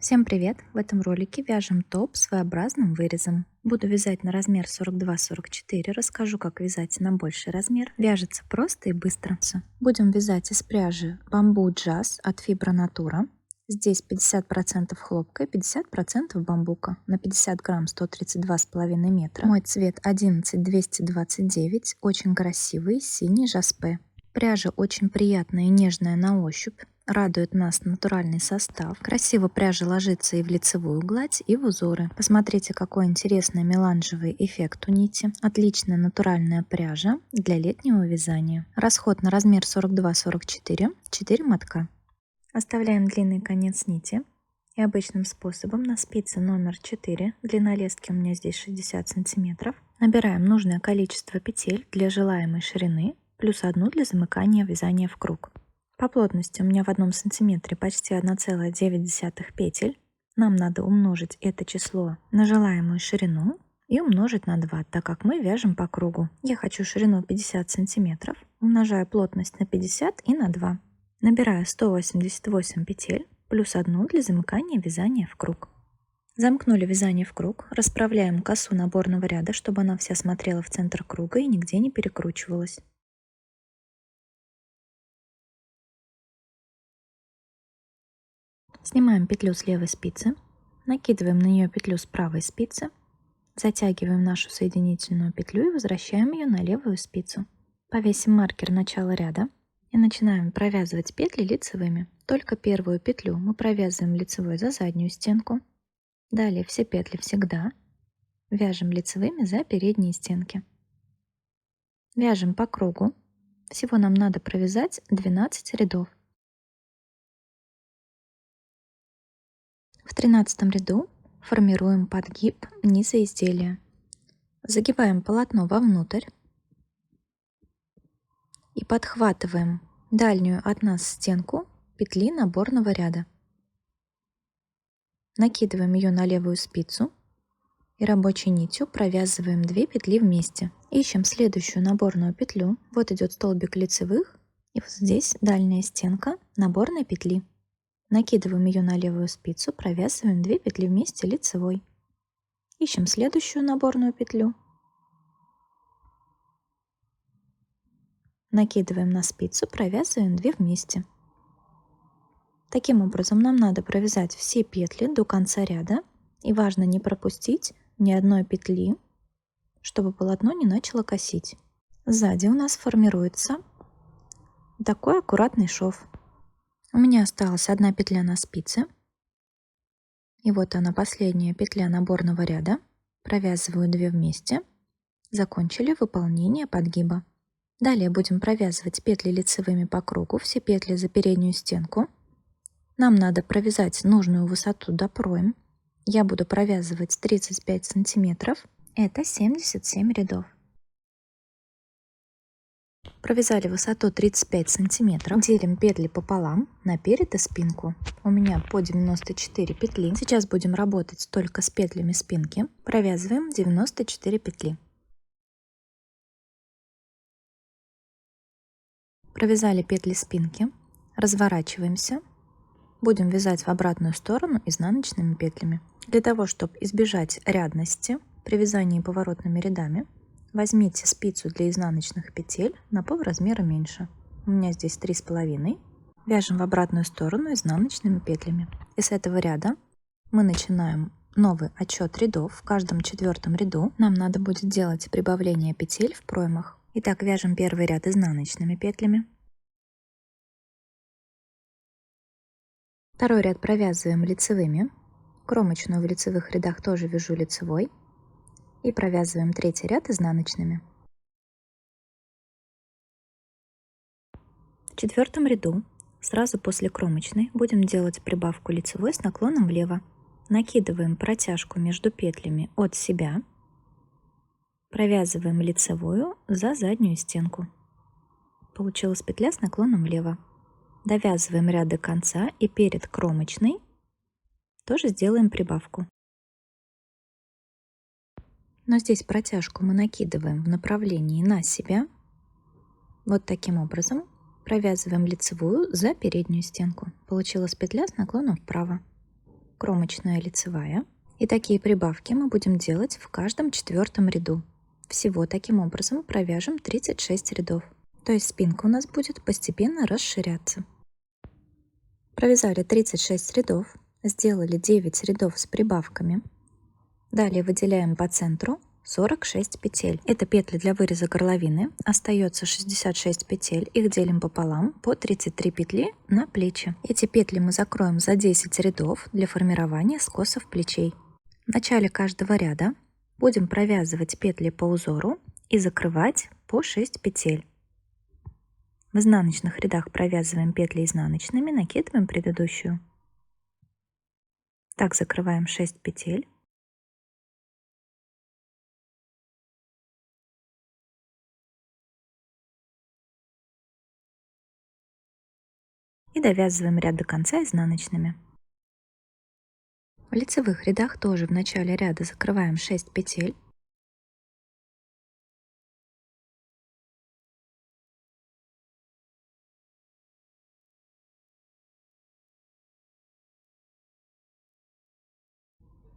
Всем привет! В этом ролике вяжем топ с V-образным вырезом. Буду вязать на размер 42-44, расскажу, как вязать на больший размер. Вяжется просто и быстро. Будем вязать из пряжи Bamboo Jazz от Fibra Natura. Здесь 50% хлопка и 50% бамбука. На 50 грамм 132,5 метра. Мой цвет 11229, очень красивый, синий жаспе. Пряжа очень приятная и нежная на ощупь. Радует нас натуральный состав. Красиво пряжа ложится и в лицевую гладь, и в узоры. Посмотрите, какой интересный меланжевый эффект у нити. Отличная натуральная пряжа для летнего вязания. Расход на размер 42-44, 4 мотка. Оставляем длинный конец нити. И обычным способом на спице номер 4, длина лески у меня здесь 60 сантиметров, набираем нужное количество петель для желаемой ширины, плюс одну для замыкания вязания в круг. По плотности у меня в 1 сантиметре почти 1,9 петель. Нам надо умножить это число на желаемую ширину и умножить на 2, так как мы вяжем по кругу. Я хочу ширину 50 сантиметров, умножаю плотность на 50 и на 2. Набираю 188 петель, плюс одну для замыкания вязания в круг. Замкнули вязание в круг, расправляем косу наборного ряда, чтобы она вся смотрела в центр круга и нигде не перекручивалась. Снимаем петлю с левой спицы, накидываем на нее петлю с правой спицы, затягиваем нашу соединительную петлю и возвращаем ее на левую спицу. Повесим маркер начала ряда и начинаем провязывать петли лицевыми. Только первую петлю мы провязываем лицевой за заднюю стенку. Далее все петли всегда вяжем лицевыми за передние стенки. Вяжем по кругу. Всего нам надо провязать 12 рядов. В 13 ряду формируем подгиб низа изделия. Загибаем полотно вовнутрь и подхватываем дальнюю от нас стенку петли наборного ряда. Накидываем ее на левую спицу и рабочей нитью провязываем 2 петли вместе. Ищем следующую наборную петлю. Вот идет столбик лицевых, и вот здесь дальняя стенка наборной петли. Накидываем ее на левую спицу, провязываем 2 петли вместе лицевой. Ищем следующую наборную петлю. Накидываем на спицу, провязываем 2 вместе. Таким образом нам надо провязать все петли до конца ряда. И важно не пропустить ни одной петли, чтобы полотно не начало косить. Сзади у нас формируется такой аккуратный шов. У меня осталась одна петля на спице. И вот она, последняя петля наборного ряда. Провязываю 2 вместе. Закончили выполнение подгиба. Далее будем провязывать петли лицевыми по кругу, все петли за переднюю стенку. Нам надо провязать нужную высоту до пройм. Я буду провязывать 35 сантиметров. Это 77 рядов. Провязали высоту 35 сантиметров. Делим петли пополам на перед и спинку. У меня по 94 петли. Сейчас будем работать только с петлями спинки. Провязываем 94 петли. Провязали петли спинки. Разворачиваемся. Будем вязать в обратную сторону изнаночными петлями. Для того, чтобы избежать рядности при вязании поворотными рядами, возьмите спицу для изнаночных петель на пол размера меньше. У меня здесь 3,5. Вяжем в обратную сторону изнаночными петлями. И с этого ряда мы начинаем новый отсчет рядов. В каждом 4-м ряду нам надо будет делать прибавление петель в проймах. Итак, вяжем первый ряд изнаночными петлями. Второй ряд провязываем лицевыми. Кромочную в лицевых рядах тоже вяжу лицевой. И провязываем третий ряд изнаночными. В 4-м ряду сразу после кромочной будем делать прибавку лицевой с наклоном влево. Накидываем протяжку между петлями от себя. Провязываем лицевую за заднюю стенку. Получилась петля с наклоном влево. Довязываем ряд до конца и перед кромочной тоже сделаем прибавку. Но здесь протяжку мы накидываем в направлении на себя. Вот таким образом провязываем лицевую за переднюю стенку. Получилась петля с наклоном вправо. кромочная лицевая. И такие прибавки мы будем делать в каждом 4-м ряду. Всего таким образом провяжем 36 рядов. То есть спинка у нас будет постепенно расширяться. Провязали 36 рядов, сделали 9 рядов с прибавками. Далее выделяем по центру 46 петель. Это петли для выреза горловины. Остается 66 петель. Их делим пополам по 33 петли на плечи. Эти петли мы закроем за 10 рядов для формирования скосов плечей. В начале каждого ряда будем провязывать петли по узору и закрывать по 6 петель. В изнаночных рядах провязываем петли изнаночными, накидываем предыдущую. Так закрываем 6 петель. И довязываем ряд до конца изнаночными. В лицевых рядах тоже в начале ряда закрываем 6 петель.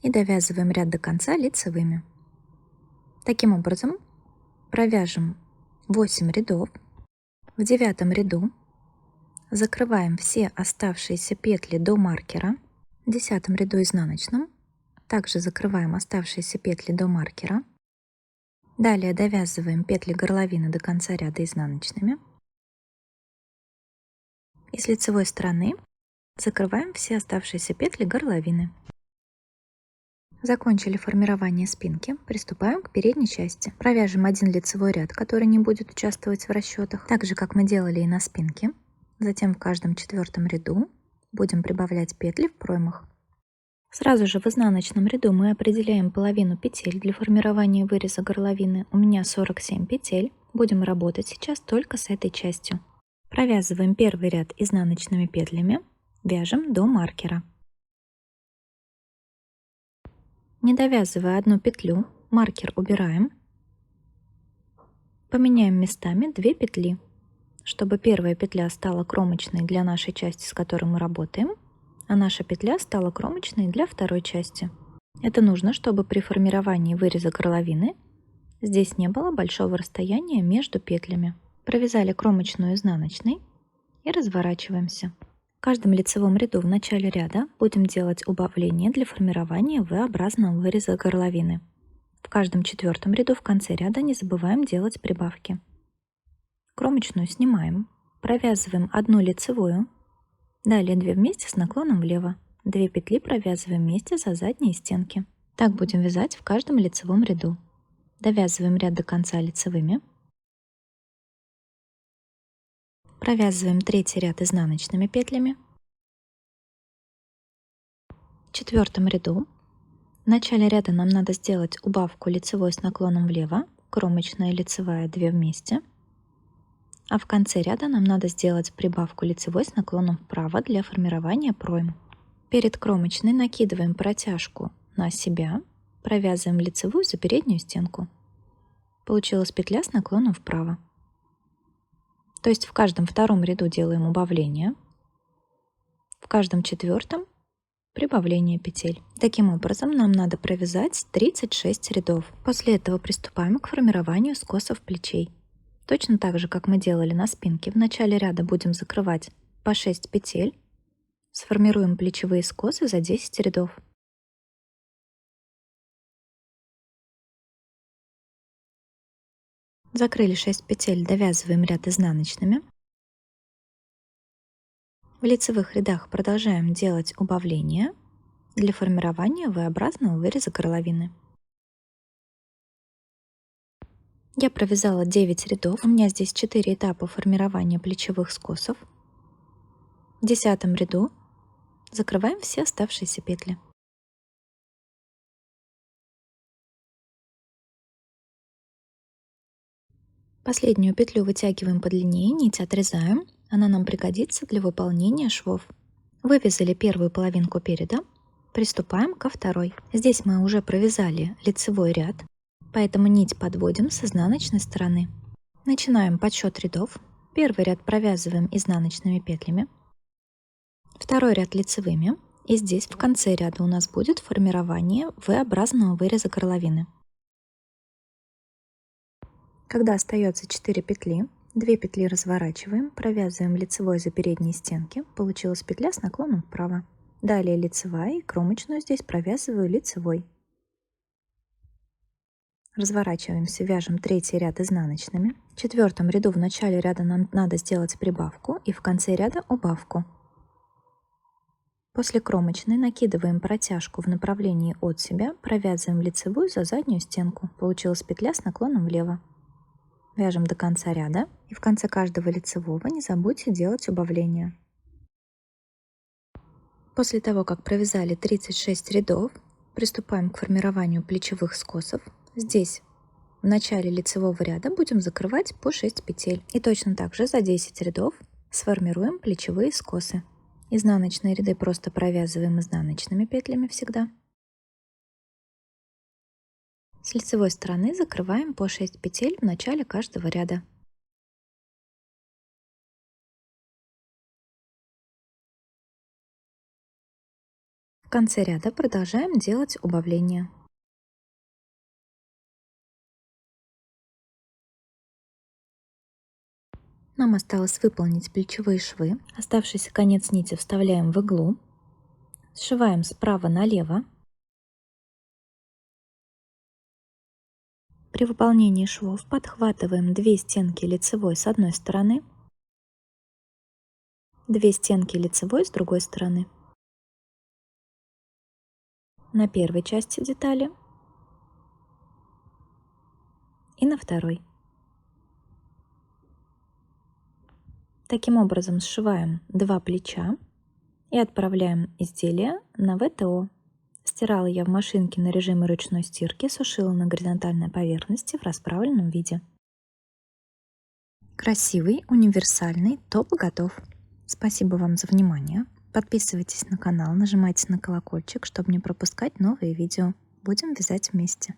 И довязываем ряд до конца лицевыми. Таким образом провяжем 8 рядов. В 9-м ряду закрываем все оставшиеся петли до маркера. В 10-м ряду изнаночном также закрываем оставшиеся петли до маркера. Далее довязываем петли горловины до конца ряда изнаночными. И с лицевой стороны закрываем все оставшиеся петли горловины. Закончили формирование спинки, приступаем к передней части. Провяжем один лицевой ряд, который не будет участвовать в расчетах, так же как мы делали и на спинке. Затем в каждом 4-м ряду будем прибавлять петли в проймах. Сразу же в изнаночном ряду мы определяем половину петель для формирования выреза горловины. У меня 47 петель. Будем работать сейчас только с этой частью. Провязываем первый ряд изнаночными петлями, вяжем до маркера. Не довязывая одну петлю, маркер убираем. Поменяем местами 2 петли, чтобы первая петля стала кромочной для нашей части, с которой мы работаем, а наша петля стала кромочной для второй части. Это нужно, чтобы при формировании выреза горловины здесь не было большого расстояния между петлями. Провязали кромочную изнаночной и разворачиваемся. В каждом лицевом ряду в начале ряда будем делать убавление для формирования V-образного выреза горловины. В каждом 4-м ряду в конце ряда не забываем делать прибавки. Кромочную снимаем, провязываем одну лицевую, далее 2 вместе с наклоном влево, 2 петли провязываем вместе за задние стенки. Так будем вязать в каждом лицевом ряду. Довязываем ряд до конца лицевыми. Провязываем 3-й ряд изнаночными петлями. В 4-м ряду в начале ряда нам надо сделать убавку лицевой с наклоном влево, кромочная и лицевая 2 вместе. А в конце ряда нам надо сделать прибавку лицевой с наклоном вправо для формирования пройм. Перед кромочной накидываем протяжку на себя, провязываем лицевую за переднюю стенку. Получилась петля с наклоном вправо. То есть в каждом 2-м ряду делаем убавление, в каждом 4-м прибавление петель. Таким образом нам надо провязать 36 рядов. После этого приступаем к формированию скосов плечей. Точно так же, как мы делали на спинке, в начале ряда будем закрывать по 6 петель, сформируем плечевые скосы за 10 рядов. Закрыли 6 петель, довязываем ряд изнаночными. В лицевых рядах продолжаем делать убавления для формирования V-образного выреза горловины. Я провязала 9 рядов, у меня здесь 4 этапа формирования плечевых скосов. В 10-м ряду закрываем все оставшиеся петли. Последнюю петлю вытягиваем подлиннее, нить отрезаем, она нам пригодится для выполнения швов. Вывязали первую половинку переда, приступаем ко второй. Здесь мы уже провязали лицевой ряд, поэтому нить подводим с изнаночной стороны. Начинаем подсчет рядов. Первый ряд провязываем изнаночными петлями, второй ряд лицевыми И здесь в конце ряда у нас будет формирование V-образного выреза горловины. Когда остается 4 петли, 2 петли разворачиваем, провязываем лицевой за передние стенки. Получилась петля с наклоном вправо. Далее лицевая и кромочную здесь провязываю лицевой. Разворачиваемся, вяжем третий ряд изнаночными. В четвертом ряду в начале ряда нам надо сделать прибавку и в конце ряда убавку. После кромочной накидываем протяжку в направлении от себя, провязываем лицевую за заднюю стенку. Получилась петля с наклоном влево. Вяжем до конца ряда и в конце каждого лицевого не забудьте делать убавление. После того, как провязали 36 рядов, приступаем к формированию плечевых скосов. Здесь в начале лицевого ряда будем закрывать по 6 петель. И точно так же за 10 рядов сформируем плечевые скосы. Изнаночные ряды просто провязываем изнаночными петлями всегда. С лицевой стороны закрываем по 6 петель в начале каждого ряда. В конце ряда продолжаем делать убавление. Нам осталось выполнить плечевые швы. Оставшийся конец нити вставляем в иглу. Сшиваем справа налево. При выполнении швов подхватываем 2 стенки лицевой с одной стороны, 2 стенки лицевой с другой стороны. На первой части детали и на второй. Таким образом сшиваем 2 плеча и отправляем изделие на ВТО. Стирала я в машинке на режиме ручной стирки, сушила на горизонтальной поверхности в расправленном виде. Красивый, универсальный топ готов. Спасибо вам за внимание. Подписывайтесь на канал, нажимайте на колокольчик, чтобы не пропускать новые видео. Будем вязать вместе.